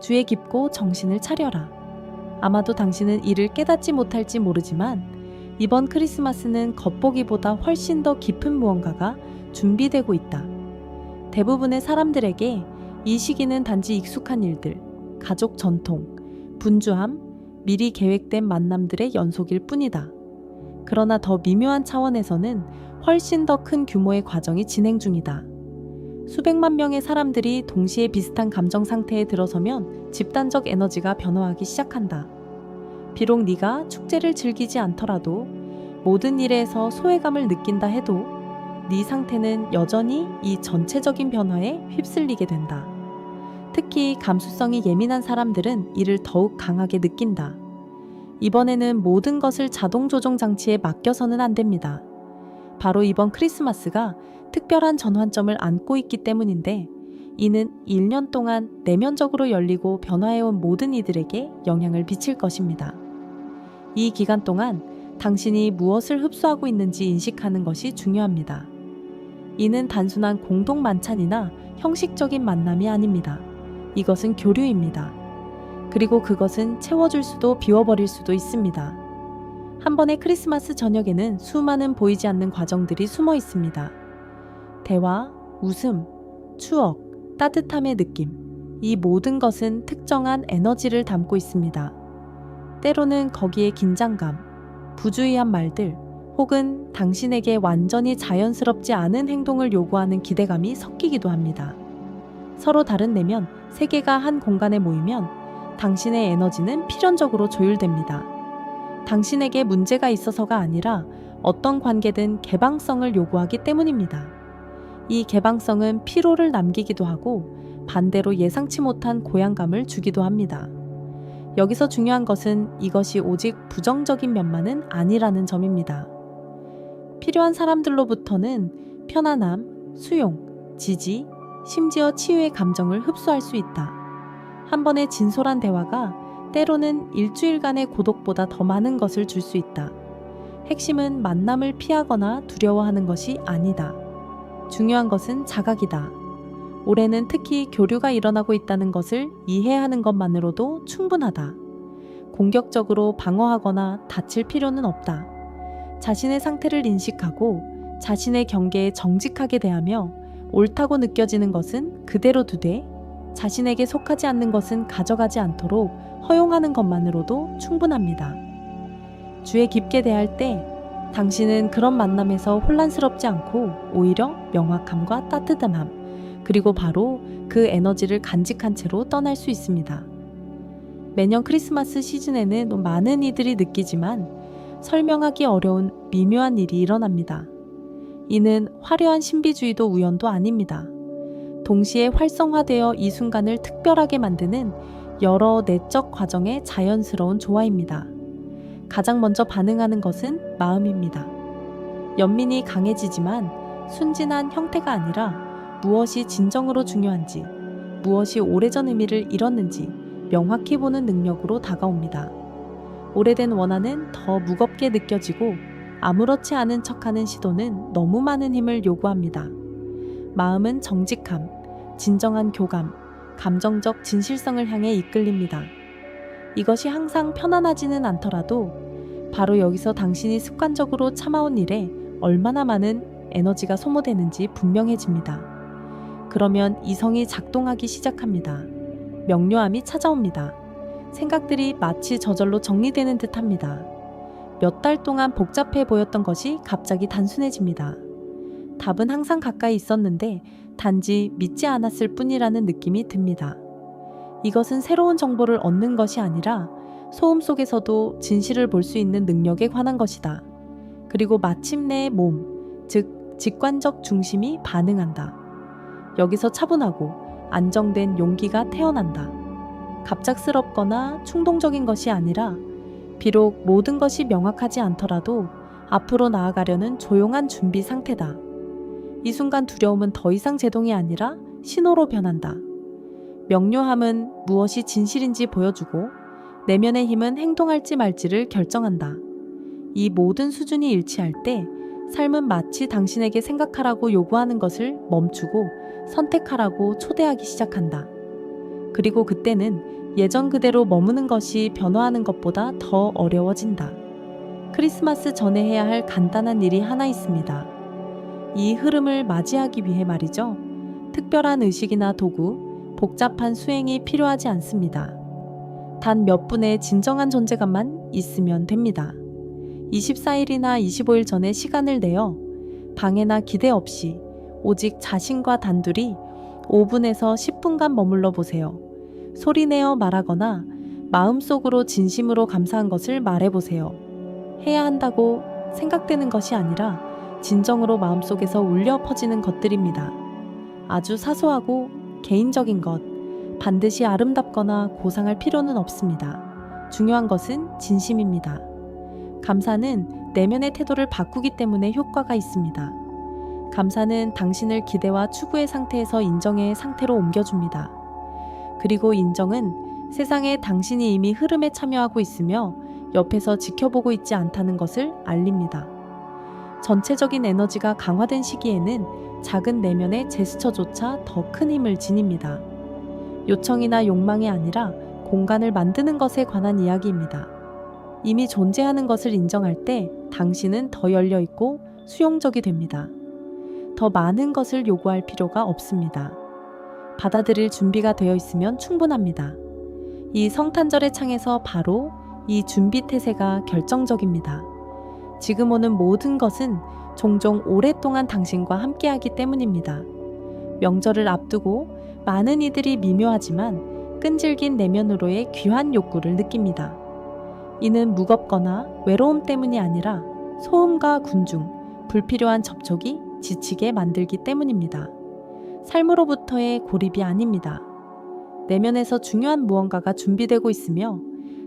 주의 깊고 정신을 차려라. 아마도 당신은 이를 깨닫지 못할지 모르지만 이번 크리스마스는 겉보기보다 훨씬 더 깊은 무언가가 준비되고 있다. 대부분의 사람들에게 이 시기는 단지 익숙한 일들, 가족 전통, 분주함, 미리 계획된 만남들의 연속일 뿐이다. 그러나 더 미묘한 차원에서는 훨씬 더 큰 규모의 과정이 진행 중이다. 수백만 명의 사람들이 동시에 비슷한 감정 상태에 들어서면 집단적 에너지가 변화하기 시작한다. 비록 네가 축제를 즐기지 않더라도 모든 일에서 소외감을 느낀다 해도 네 상태는 여전히 이 전체적인 변화에 휩쓸리게 된다. 특히 감수성이 예민한 사람들은 이를 더욱 강하게 느낀다. 이번에는 모든 것을 자동 조종 장치에 맡겨서는 안 됩니다. 바로 이번 크리스마스가 특별한 전환점을 안고 있기 때문인데 이는 1년 동안 내면적으로 열리고 변화해온 모든 이들에게 영향을 미칠 것입니다. 이 기간 동안 당신이 무엇을 흡수하고 있는지 인식하는 것이 중요합니다. 이는 단순한 공동 만찬이나 형식적인 만남이 아닙니다. 이것은 교류입니다. 그리고 그것은 채워줄 수도 비워버릴 수도 있습니다. 한 번의 크리스마스 저녁에는 수많은 보이지 않는 과정들이 숨어 있습니다. 대화, 웃음, 추억, 따뜻함의 느낌, 이 모든 것은 특정한 에너지를 담고 있습니다. 때로는 거기에 긴장감, 부주의한 말들, 혹은 당신에게 완전히 자연스럽지 않은 행동을 요구하는 기대감이 섞이기도 합니다. 서로 다른 내면, 세계가 한 공간에 모이면 당신의 에너지는 필연적으로 조율됩니다. 당신에게 문제가 있어서가 아니라 어떤 관계든 개방성을 요구하기 때문입니다. 이 개방성은 피로를 남기기도 하고 반대로 예상치 못한 고향감을 주기도 합니다. 여기서 중요한 것은 이것이 오직 부정적인 면만은 아니라는 점입니다. 필요한 사람들로부터는 편안함, 수용, 지지, 심지어 치유의 감정을 흡수할 수 있다. 한 번의 진솔한 대화가 때로는 일주일간의 고독보다 더 많은 것을 줄 수 있다. 핵심은 만남을 피하거나 두려워하는 것이 아니다. 중요한 것은 자각이다. 올해는 특히 교류가 일어나고 있다는 것을 이해하는 것만으로도 충분하다. 공격적으로 방어하거나 다칠 필요는 없다. 자신의 상태를 인식하고 자신의 경계에 정직하게 대하며 옳다고 느껴지는 것은 그대로 두되 자신에게 속하지 않는 것은 가져가지 않도록 허용하는 것만으로도 충분합니다. 주에 깊게 대할 때 당신은 그런 만남에서 혼란스럽지 않고 오히려 명확함과 따뜻함, 그리고 바로 그 에너지를 간직한 채로 떠날 수 있습니다. 매년 크리스마스 시즌에는 많은 이들이 느끼지만 설명하기 어려운 미묘한 일이 일어납니다. 이는 화려한 신비주의도 우연도 아닙니다. 동시에 활성화되어 이 순간을 특별하게 만드는 여러 내적 과정의 자연스러운 조화입니다. 가장 먼저 반응하는 것은 마음입니다. 연민이 강해지지만 순진한 형태가 아니라 무엇이 진정으로 중요한지, 무엇이 오래전 의미를 잃었는지 명확히 보는 능력으로 다가옵니다. 오래된 원한은 더 무겁게 느껴지고 아무렇지 않은 척하는 시도는 너무 많은 힘을 요구합니다. 마음은 정직함, 진정한 교감, 감정적 진실성을 향해 이끌립니다. 이것이 항상 편안하지는 않더라도 바로 여기서 당신이 습관적으로 참아온 일에 얼마나 많은 에너지가 소모되는지 분명해집니다. 그러면 이성이 작동하기 시작합니다. 명료함이 찾아옵니다. 생각들이 마치 저절로 정리되는 듯합니다. 몇 달 동안 복잡해 보였던 것이 갑자기 단순해집니다. 답은 항상 가까이 있었는데 단지 믿지 않았을 뿐이라는 느낌이 듭니다. 이것은 새로운 정보를 얻는 것이 아니라 소음 속에서도 진실을 볼 수 있는 능력에 관한 것이다. 그리고 마침내 몸, 즉 직관적 중심이 반응한다. 여기서 차분하고 안정된 용기가 태어난다. 갑작스럽거나 충동적인 것이 아니라 비록 모든 것이 명확하지 않더라도 앞으로 나아가려는 조용한 준비 상태다. 이 순간 두려움은 더 이상 제동이 아니라 신호로 변한다. 명료함은 무엇이 진실인지 보여주고 내면의 힘은 행동할지 말지를 결정한다. 이 모든 수준이 일치할 때 삶은 마치 당신에게 생각하라고 요구하는 것을 멈추고 선택하라고 초대하기 시작한다. 그리고 그때는 예전 그대로 머무는 것이 변화하는 것보다 더 어려워진다. 크리스마스 전에 해야 할 간단한 일이 하나 있습니다. 이 흐름을 맞이하기 위해 말이죠. 특별한 의식이나 도구, 복잡한 수행이 필요하지 않습니다. 단 몇 분의 진정한 존재감만 있으면 됩니다. 24일이나 25일 전에 시간을 내어 방해나 기대 없이 오직 자신과 단둘이 5분에서 10분간 머물러 보세요. 소리내어 말하거나 마음속으로 진심으로 감사한 것을 말해보세요. 해야 한다고 생각되는 것이 아니라 진정으로 마음속에서 울려 퍼지는 것들입니다. 아주 사소하고 개인적인 것, 반드시 아름답거나 고상할 필요는 없습니다. 중요한 것은 진심입니다. 감사는 내면의 태도를 바꾸기 때문에 효과가 있습니다. 감사는 당신을 기대와 추구의 상태에서 인정의 상태로 옮겨줍니다. 그리고 인정은 세상에 당신이 이미 흐름에 참여하고 있으며 옆에서 지켜보고 있지 않다는 것을 알립니다. 전체적인 에너지가 강화된 시기에는 작은 내면의 제스처조차 더 큰 힘을 지닙니다. 요청이나 욕망이 아니라 공간을 만드는 것에 관한 이야기입니다. 이미 존재하는 것을 인정할 때 당신은 더 열려있고 수용적이 됩니다. 더 많은 것을 요구할 필요가 없습니다. 받아들일 준비가 되어 있으면 충분합니다. 이 성탄절의 창에서 바로 이 준비 태세가 결정적입니다. 지금 오는 모든 것은 종종 오랫동안 당신과 함께하기 때문입니다. 명절을 앞두고 많은 이들이 미묘하지만 끈질긴 내면으로의 귀한 욕구를 느낍니다. 이는 무겁거나 외로움 때문이 아니라 소음과 군중, 불필요한 접촉이 지치게 만들기 때문입니다. 삶으로부터의 고립이 아닙니다. 내면에서 중요한 무언가가 준비되고 있으며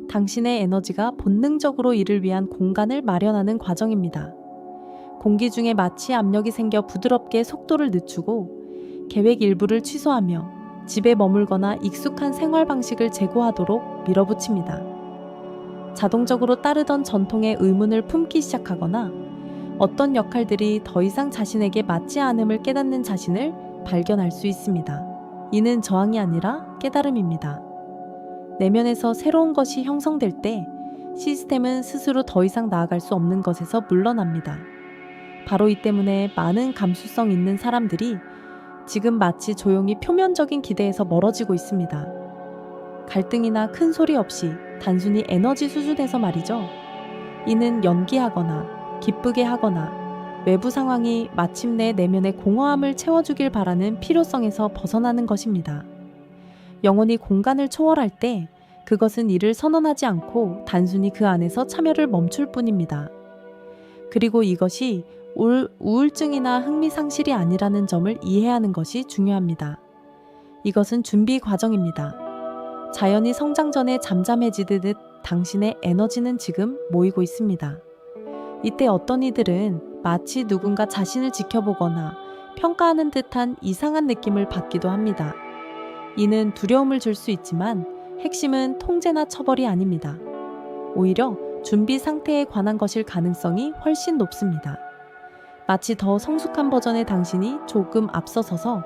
당신의 에너지가 본능적으로 이를 위한 공간을 마련하는 과정입니다. 공기 중에 마치 압력이 생겨 부드럽게 속도를 늦추고 계획 일부를 취소하며 집에 머물거나 익숙한 생활 방식을 제고하도록 밀어붙입니다. 자동적으로 따르던 전통의 의문을 품기 시작하거나 어떤 역할들이 더 이상 자신에게 맞지 않음을 깨닫는 자신을 발견할 수 있습니다. 이는 저항이 아니라 깨달음입니다. 내면에서 새로운 것이 형성될 때 시스템은 스스로 더 이상 나아갈 수 없는 것에서 물러납니다. 바로 이 때문에 많은 감수성 있는 사람들이 지금 마치 조용히 표면적인 기대에서 멀어지고 있습니다. 갈등이나 큰 소리 없이 단순히 에너지 수준에서 말이죠. 이는 연기하거나 기쁘게 하거나 외부 상황이 마침내 내면의 공허함을 채워주길 바라는 필요성에서 벗어나는 것입니다. 영혼이 공간을 초월할 때 그것은 이를 선언하지 않고 단순히 그 안에서 참여를 멈출 뿐입니다. 그리고 이것이 우울증이나 흥미상실이 아니라는 점을 이해하는 것이 중요합니다. 이것은 준비 과정입니다. 자연이 성장 전에 잠잠해지듯 당신의 에너지는 지금 모이고 있습니다. 이때 어떤 이들은 마치 누군가 자신을 지켜보거나 평가하는 듯한 이상한 느낌을 받기도 합니다. 이는 두려움을 줄 수 있지만 핵심은 통제나 처벌이 아닙니다. 오히려 준비 상태에 관한 것일 가능성이 훨씬 높습니다. 마치 더 성숙한 버전의 당신이 조금 앞서서서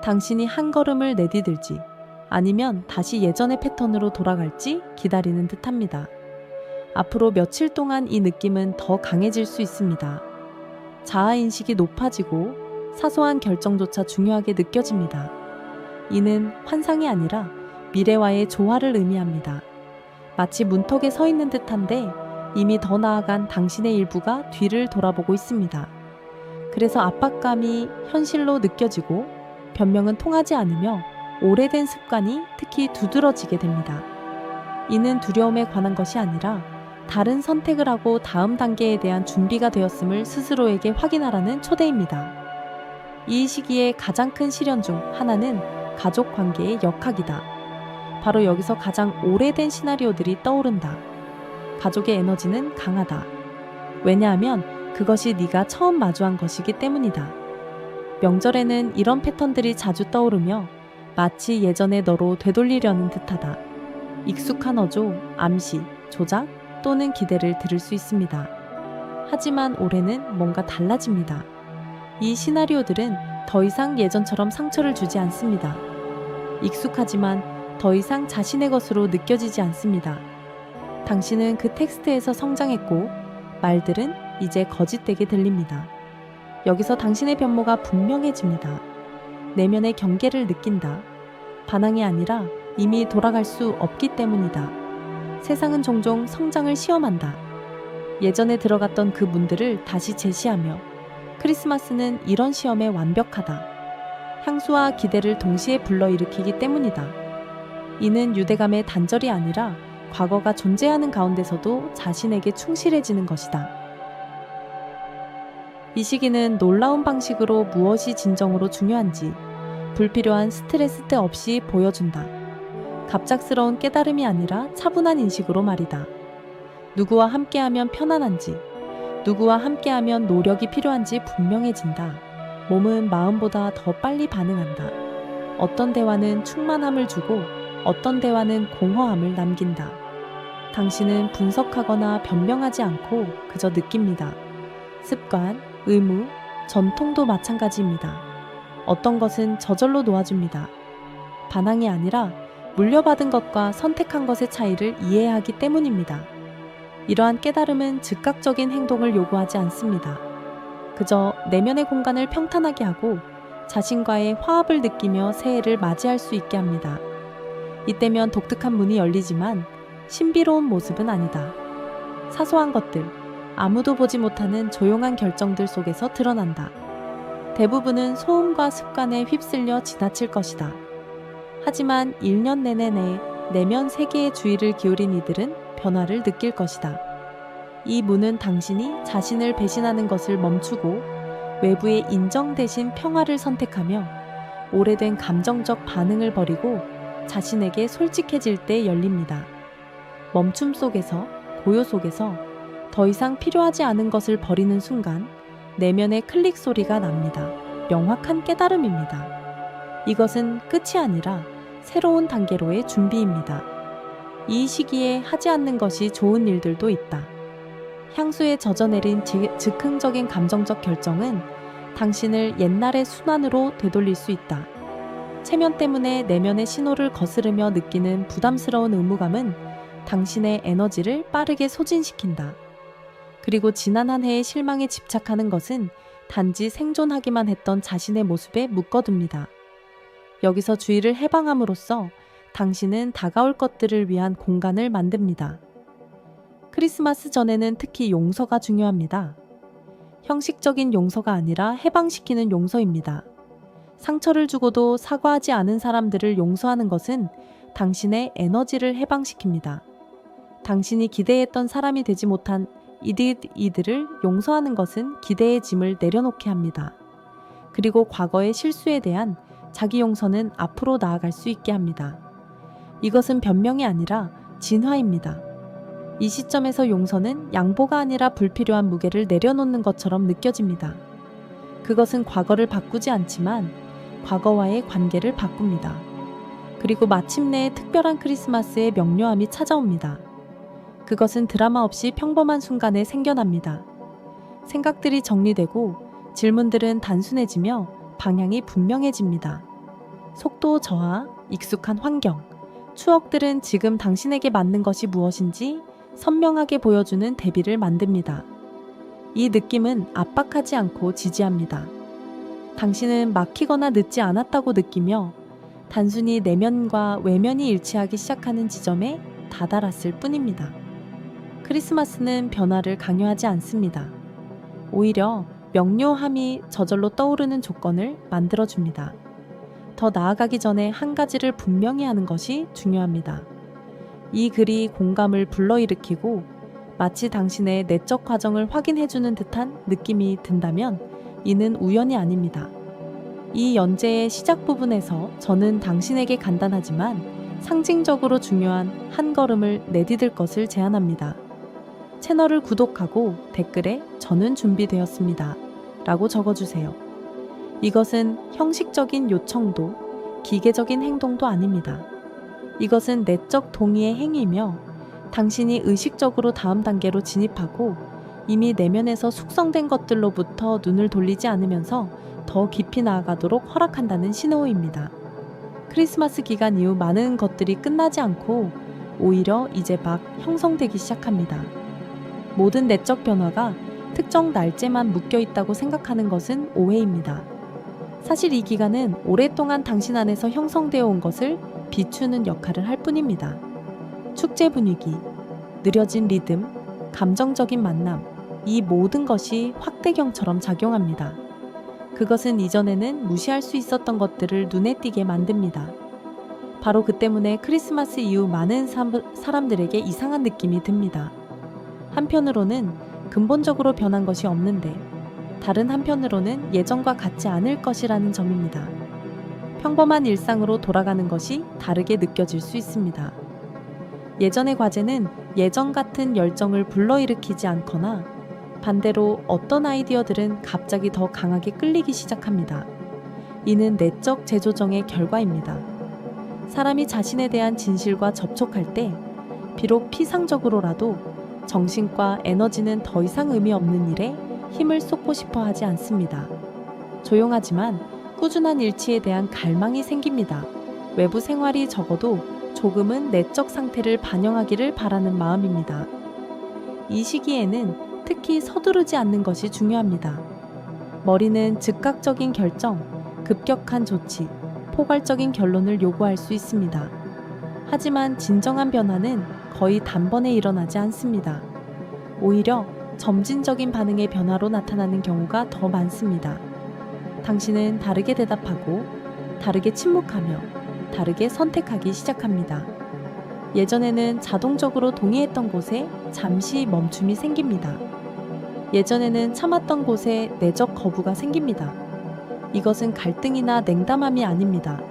당신이 한 걸음을 내디딜지 아니면 다시 예전의 패턴으로 돌아갈지 기다리는 듯합니다. 앞으로 며칠 동안 이 느낌은 더 강해질 수 있습니다. 자아인식이 높아지고 사소한 결정조차 중요하게 느껴집니다. 이는 환상이 아니라 미래와의 조화를 의미합니다. 마치 문턱에 서 있는 듯한데 이미 더 나아간 당신의 일부가 뒤를 돌아보고 있습니다. 그래서 압박감이 현실로 느껴지고 변명은 통하지 않으며 오래된 습관이 특히 두드러지게 됩니다. 이는 두려움에 관한 것이 아니라 다른 선택을 하고 다음 단계에 대한 준비가 되었음을 스스로에게 확인하라는 초대입니다. 이 시기에 가장 큰 시련 중 하나는 가족 관계의 역학이다. 바로 여기서 가장 오래된 시나리오들이 떠오른다. 가족의 에너지는 강하다. 왜냐하면 그것이 네가 처음 마주한 것이기 때문이다. 명절에는 이런 패턴들이 자주 떠오르며 마치 예전의 너로 되돌리려는 듯하다. 익숙한 어조, 암시, 조작 또는 기대를 들을 수 있습니다. 하지만 올해는 뭔가 달라집니다. 이 시나리오들은 더 이상 예전처럼 상처를 주지 않습니다. 익숙하지만 더 이상 자신의 것으로 느껴지지 않습니다. 당신은 그 텍스트에서 성장했고 말들은 이제 거짓되게 들립니다. 여기서 당신의 변모가 분명해집니다. 내면의 경계를 느낀다. 반항이 아니라 이미 돌아갈 수 없기 때문이다. 세상은 종종 성장을 시험한다. 예전에 들어갔던 그 문들을 다시 제시하며 크리스마스는 이런 시험에 완벽하다. 향수와 기대를 동시에 불러일으키기 때문이다. 이는 유대감의 단절이 아니라 과거가 존재하는 가운데서도 자신에게 충실해지는 것이다. 이 시기는 놀라운 방식으로 무엇이 진정으로 중요한지 불필요한 스트레스 없이 보여준다. 갑작스러운 깨달음이 아니라 차분한 인식으로 말이다. 누구와 함께하면 편안한지, 누구와 함께하면 노력이 필요한지 분명해진다. 몸은 마음보다 더 빨리 반응한다. 어떤 대화는 충만함을 주고 어떤 대화는 공허함을 남긴다. 당신은 분석하거나 변명하지 않고 그저 느낍니다. 습관, 의무, 전통도 마찬가지입니다. 어떤 것은 저절로 놓아줍니다. 반항이 아니라 물려받은 것과 선택한 것의 차이를 이해하기 때문입니다. 이러한 깨달음은 즉각적인 행동을 요구하지 않습니다. 그저 내면의 공간을 평탄하게 하고 자신과의 화합을 느끼며 새해를 맞이할 수 있게 합니다. 이때면 독특한 문이 열리지만 신비로운 모습은 아니다. 사소한 것들, 아무도 보지 못하는 조용한 결정들 속에서 드러난다. 대부분은 소음과 습관에 휩쓸려 지나칠 것이다. 하지만 1년 내내 내면 세계에 주의를 기울인 이들은 변화를 느낄 것이다. 이 문은 당신이 자신을 배신하는 것을 멈추고 외부의 인정 대신 평화를 선택하며 오래된 감정적 반응을 버리고 자신에게 솔직해질 때 열립니다. 멈춤 속에서, 고요 속에서 더 이상 필요하지 않은 것을 버리는 순간 내면의 클릭 소리가 납니다. 명확한 깨달음입니다. 이것은 끝이 아니라 새로운 단계로의 준비입니다. 이 시기에 하지 않는 것이 좋은 일들도 있다. 향수에 젖어내린 즉흥적인 감정적 결정은 당신을 옛날의 순환으로 되돌릴 수 있다. 체면 때문에 내면의 신호를 거스르며 느끼는 부담스러운 의무감은 당신의 에너지를 빠르게 소진시킨다. 그리고 지난 한 해의 실망에 집착하는 것은 단지 생존하기만 했던 자신의 모습에 묶어둡니다. 여기서 주의를 해방함으로써 당신은 다가올 것들을 위한 공간을 만듭니다. 크리스마스 전에는 특히 용서가 중요합니다. 형식적인 용서가 아니라 해방시키는 용서입니다. 상처를 주고도 사과하지 않은 사람들을 용서하는 것은 당신의 에너지를 해방시킵니다. 당신이 기대했던 사람이 되지 못한 이들을 용서하는 것은 기대의 짐을 내려놓게 합니다. 그리고 과거의 실수에 대한 자기 용서는 앞으로 나아갈 수 있게 합니다. 이것은 변명이 아니라 진화입니다. 이 시점에서 용서는 양보가 아니라 불필요한 무게를 내려놓는 것처럼 느껴집니다. 그것은 과거를 바꾸지 않지만 과거와의 관계를 바꿉니다. 그리고 마침내 특별한 크리스마스의 명료함이 찾아옵니다. 그것은 드라마 없이 평범한 순간에 생겨납니다. 생각들이 정리되고 질문들은 단순해지며 방향이 분명해집니다. 속도 저하, 익숙한 환경, 추억들은 지금 당신에게 맞는 것이 무엇인지 선명하게 보여주는 대비를 만듭니다. 이 느낌은 압박하지 않고 지지합니다. 당신은 막히거나 늦지 않았다고 느끼며 단순히 내면과 외면이 일치하기 시작하는 지점에 다다랐을 뿐입니다. 크리스마스는 변화를 강요하지 않습니다. 오히려 명료함이 저절로 떠오르는 조건을 만들어줍니다. 더 나아가기 전에 한 가지를 분명히 하는 것이 중요합니다. 이 글이 공감을 불러일으키고 마치 당신의 내적 과정을 확인해주는 듯한 느낌이 든다면 이는 우연이 아닙니다. 이 연재의 시작 부분에서 저는 당신에게 간단하지만 상징적으로 중요한 한 걸음을 내디딜 것을 제안합니다. 채널을 구독하고 댓글에 저는 준비되었습니다 라고 적어주세요. 이것은 형식적인 요청도 기계적인 행동도 아닙니다. 이것은 내적 동의의 행위이며 당신이 의식적으로 다음 단계로 진입하고 이미 내면에서 숙성된 것들로부터 눈을 돌리지 않으면서 더 깊이 나아가도록 허락한다는 신호입니다. 크리스마스 기간 이후 많은 것들이 끝나지 않고 오히려 이제 막 형성되기 시작합니다. 모든 내적 변화가 특정 날짜만 묶여 있다고 생각하는 것은 오해입니다. 사실 이 기간은 오랫동안 당신 안에서 형성되어 온 것을 비추는 역할을 할 뿐입니다. 축제 분위기, 느려진 리듬, 감정적인 만남, 이 모든 것이 확대경처럼 작용합니다. 그것은 이전에는 무시할 수 있었던 것들을 눈에 띄게 만듭니다. 바로 그 때문에 크리스마스 이후 많은 사람들에게 이상한 느낌이 듭니다. 한편으로는 근본적으로 변한 것이 없는데, 다른 한편으로는 예전과 같지 않을 것이라는 점입니다. 평범한 일상으로 돌아가는 것이 다르게 느껴질 수 있습니다. 예전의 과제는 예전 같은 열정을 불러일으키지 않거나 반대로 어떤 아이디어들은 갑자기 더 강하게 끌리기 시작합니다. 이는 내적 재조정의 결과입니다. 사람이 자신에 대한 진실과 접촉할 때 비록 피상적으로라도 정신과 에너지는 더 이상 의미 없는 일에 힘을 쏟고 싶어 하지 않습니다. 조용하지만 꾸준한 일치에 대한 갈망이 생깁니다. 외부 생활이 적어도 조금은 내적 상태를 반영하기를 바라는 마음입니다. 이 시기에는 특히 서두르지 않는 것이 중요합니다. 머리는 즉각적인 결정, 급격한 조치, 포괄적인 결론을 요구할 수 있습니다. 하지만 진정한 변화는 거의 단번에 일어나지 않습니다. 오히려 점진적인 반응의 변화로 나타나는 경우가 더 많습니다. 당신은 다르게 대답하고, 다르게 침묵하며, 다르게 선택하기 시작합니다. 예전에는 자동적으로 동의했던 곳에 잠시 멈춤이 생깁니다. 예전에는 참았던 곳에 내적 거부가 생깁니다. 이것은 갈등이나 냉담함이 아닙니다.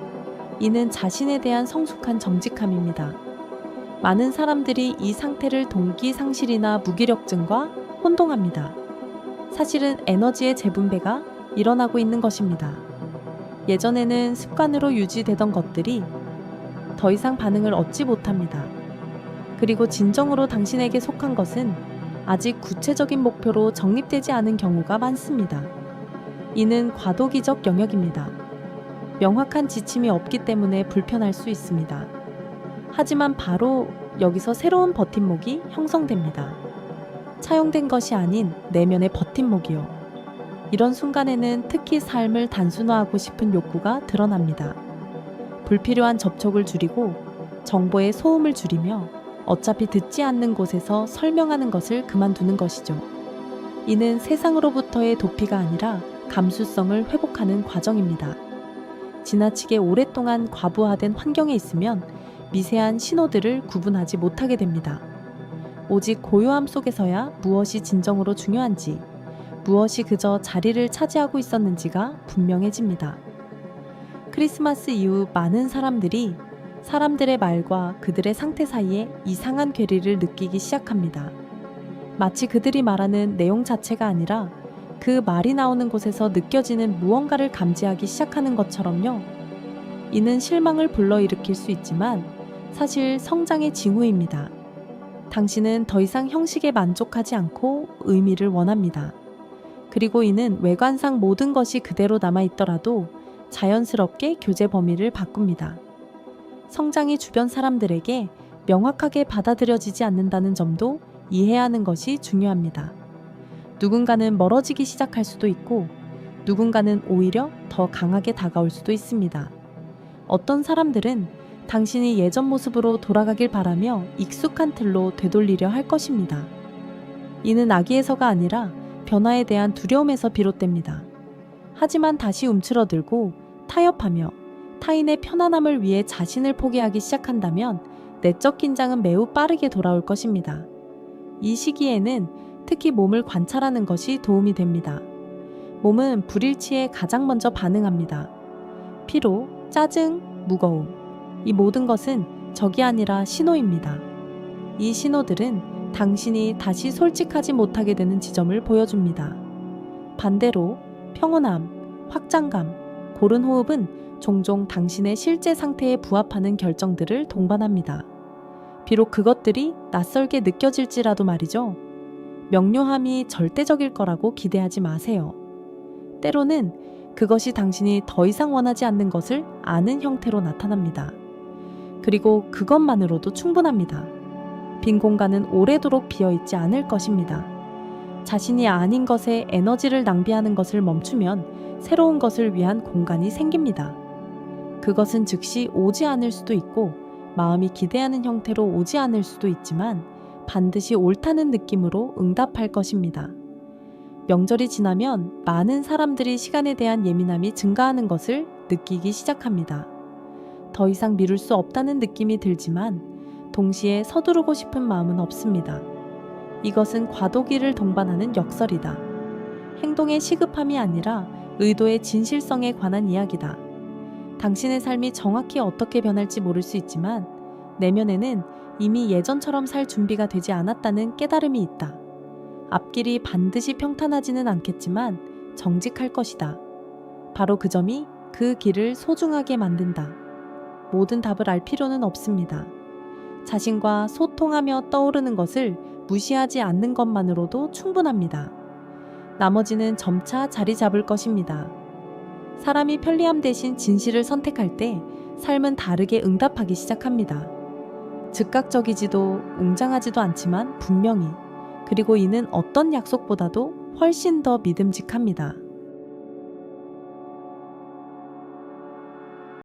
이는 자신에 대한 성숙한 정직함입니다. 많은 사람들이 이 상태를 동기 상실이나 무기력증과 혼동합니다. 사실은 에너지의 재분배가 일어나고 있는 것입니다. 예전에는 습관으로 유지되던 것들이 더 이상 반응을 얻지 못합니다. 그리고 진정으로 당신에게 속한 것은 아직 구체적인 목표로 정립되지 않은 경우가 많습니다. 이는 과도기적 영역입니다. 명확한 지침이 없기 때문에 불편할 수 있습니다. 하지만 바로 여기서 새로운 버팀목이 형성됩니다. 차용된 것이 아닌 내면의 버팀목이요. 이런 순간에는 특히 삶을 단순화하고 싶은 욕구가 드러납니다. 불필요한 접촉을 줄이고 정보의 소음을 줄이며 어차피 듣지 않는 곳에서 설명하는 것을 그만두는 것이죠. 이는 세상으로부터의 도피가 아니라 감수성을 회복하는 과정입니다. 지나치게 오랫동안 과부하된 환경에 있으면 미세한 신호들을 구분하지 못하게 됩니다. 오직 고요함 속에서야 무엇이 진정으로 중요한지, 무엇이 그저 자리를 차지하고 있었는지가 분명해집니다. 크리스마스 이후 많은 사람들이 사람들의 말과 그들의 상태 사이에 이상한 괴리를 느끼기 시작합니다. 마치 그들이 말하는 내용 자체가 아니라 그 말이 나오는 곳에서 느껴지는 무언가를 감지하기 시작하는 것처럼요. 이는 실망을 불러일으킬 수 있지만 사실 성장의 징후입니다. 당신은 더 이상 형식에 만족하지 않고 의미를 원합니다. 그리고 이는 외관상 모든 것이 그대로 남아있더라도 자연스럽게 교제 범위를 바꿉니다. 성장이 주변 사람들에게 명확하게 받아들여지지 않는다는 점도 이해하는 것이 중요합니다. 누군가는 멀어지기 시작할 수도 있고 누군가는 오히려 더 강하게 다가올 수도 있습니다. 어떤 사람들은 당신이 예전 모습으로 돌아가길 바라며 익숙한 틀로 되돌리려 할 것입니다. 이는 악의에서가 아니라 변화에 대한 두려움에서 비롯됩니다. 하지만 다시 움츠러들고 타협하며 타인의 편안함을 위해 자신을 포기하기 시작한다면 내적 긴장은 매우 빠르게 돌아올 것입니다. 이 시기에는 특히 몸을 관찰하는 것이 도움이 됩니다. 몸은 불일치에 가장 먼저 반응합니다. 피로, 짜증, 무거움. 이 모든 것은 적이 아니라 신호입니다. 이 신호들은 당신이 다시 솔직하지 못하게 되는 지점을 보여줍니다. 반대로 평온함, 확장감, 고른 호흡은 종종 당신의 실제 상태에 부합하는 결정들을 동반합니다. 비록 그것들이 낯설게 느껴질지라도 말이죠. 명료함이 절대적일 거라고 기대하지 마세요. 때로는 그것이 당신이 더 이상 원하지 않는 것을 아는 형태로 나타납니다. 그리고 그것만으로도 충분합니다. 빈 공간은 오래도록 비어있지 않을 것입니다. 자신이 아닌 것에 에너지를 낭비하는 것을 멈추면 새로운 것을 위한 공간이 생깁니다. 그것은 즉시 오지 않을 수도 있고 마음이 기대하는 형태로 오지 않을 수도 있지만 반드시 옳다는 느낌으로 응답할 것입니다. 명절이 지나면 많은 사람들이 시간에 대한 예민함이 증가하는 것을 느끼기 시작합니다. 더 이상 미룰 수 없다는 느낌이 들지만 동시에 서두르고 싶은 마음은 없습니다. 이것은 과도기를 동반하는 역설이다. 행동의 시급함이 아니라 의도의 진실성에 관한 이야기다. 당신의 삶이 정확히 어떻게 변할지 모를 수 있지만 내면에는 이미 예전처럼 살 준비가 되지 않았다는 깨달음이 있다. 앞길이 반드시 평탄하지는 않겠지만 정직할 것이다. 바로 그 점이 그 길을 소중하게 만든다. 모든 답을 알 필요는 없습니다. 자신과 소통하며 떠오르는 것을 무시하지 않는 것만으로도 충분합니다. 나머지는 점차 자리 잡을 것입니다. 사람이 편리함 대신 진실을 선택할 때 삶은 다르게 응답하기 시작합니다. 즉각적이지도 웅장하지도 않지만 분명히, 그리고 이는 어떤 약속보다도 훨씬 더 믿음직합니다.